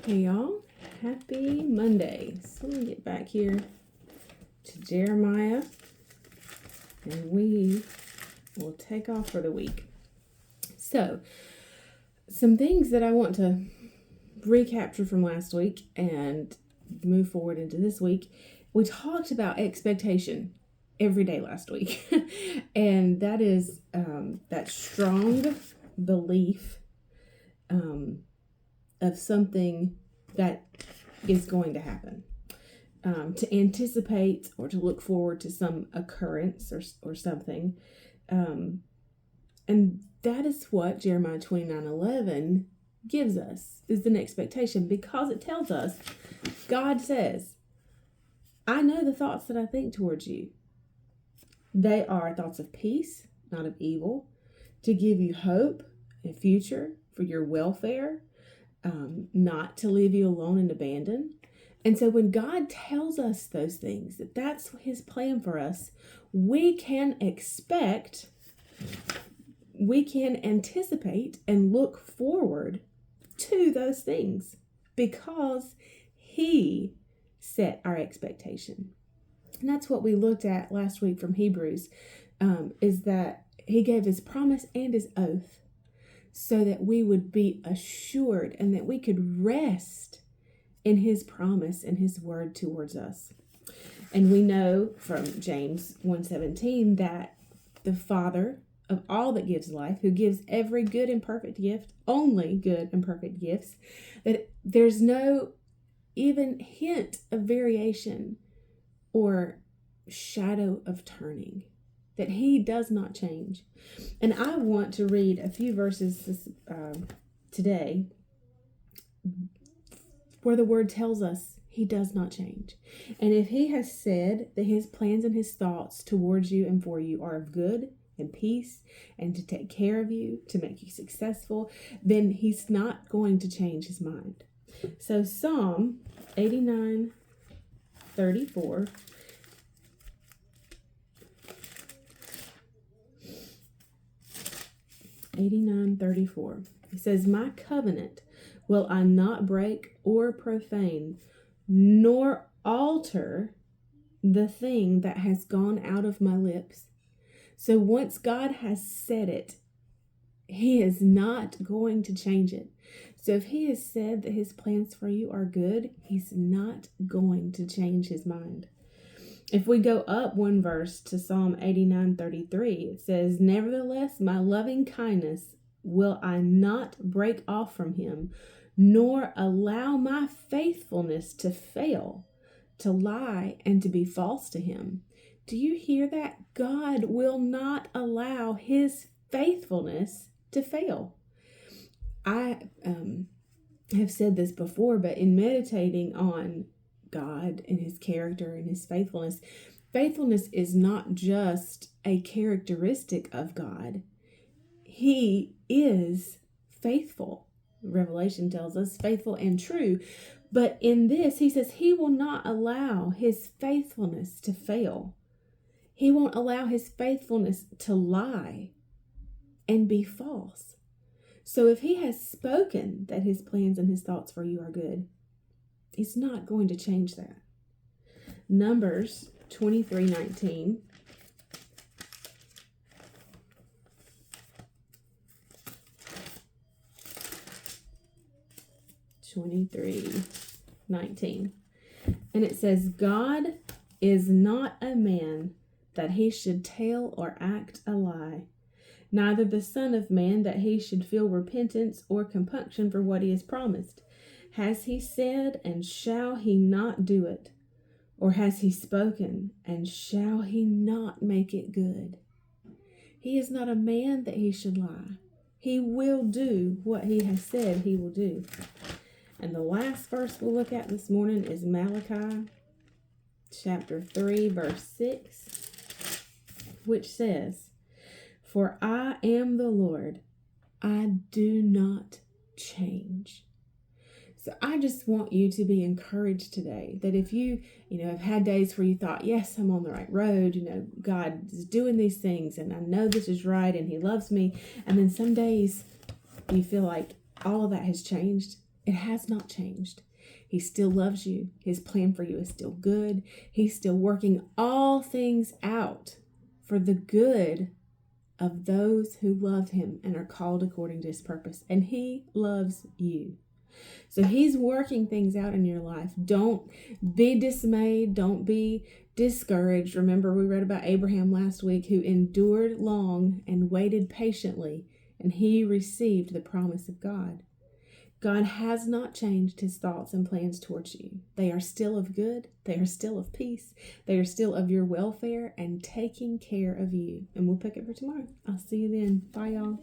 Hey y'all, happy Monday. So let me get back here to Jeremiah and we will take off for the week. So, some things that I want to recapture from last week and move forward into this week. We talked about expectation every day last week, and that is that strong belief of something that is going to happen. To anticipate or to look forward to some occurrence or something. And that is what Jeremiah 29:11 gives us, is an expectation, because it tells us, God says, I know the thoughts that I think towards you. They are thoughts of peace, not of evil, to give you hope and future for your welfare, not to leave you alone and abandoned. And so when God tells us those things, that that's his plan for us, we can expect, we can anticipate and look forward to those things because he set our expectation. And that's what we looked at last week from Hebrews, is that he gave his promise and his oath so that we would be assured and that we could rest in his promise and his word towards us. And we know from James 1:17 that the Father of all that gives life, who gives every good and perfect gift, only good and perfect gifts, that there's no even hint of variation or shadow of turning, that he does not change. And I want to read a few verses today where the word tells us he does not change. And if he has said that his plans and his thoughts towards you and for you are of good and peace and to take care of you, to make you successful, then he's not going to change his mind. So Psalm 89:34. It says, my covenant will I not break or profane, nor alter the thing that has gone out of my lips. So once God has said it, he is not going to change it. So if he has said that his plans for you are good, he's not going to change his mind. If we go up one verse to Psalm 89:33, it says, nevertheless, my loving kindness will I not break off from him, nor allow my faithfulness to fail, to lie and to be false to him. Do you hear that? God will not allow his faithfulness to fail. I have said this before, but in meditating on God and his character and his faithfulness, faithfulness is not just a characteristic of God. He is faithful. Revelation tells us faithful and true. But in this, he says he will not allow his faithfulness to fail. He won't allow his faithfulness to lie and be false. So if he has spoken that his plans and his thoughts for you are good, he's not going to change that. Numbers 23:19. And it says, God is not a man that he should tell or act a lie, neither the Son of Man that he should feel repentance or compunction for what he has promised. Has he said, and shall he not do it? Or has he spoken, and shall he not make it good? He is not a man that he should lie. He will do what he has said he will do. And the last verse we'll look at this morning is Malachi chapter 3, verse 6, which says, for I am the Lord, I do not change. So I just want you to be encouraged today that if you have had days where you thought, yes, I'm on the right road, God is doing these things and I know this is right and he loves me. And then some days you feel like all of that has changed. It has not changed. He still loves you. His plan for you is still good. He's still working all things out for the good of those who love him and are called according to his purpose. And he loves you. So he's working things out in your life. Don't be dismayed. Don't be discouraged. Remember, we read about Abraham last week, who endured long and waited patiently, and he received the promise of God. God has not changed his thoughts and plans towards you. They are still of good. They are still of peace. They are still of your welfare and taking care of you. And we'll pick it for tomorrow. I'll see you then. Bye, y'all.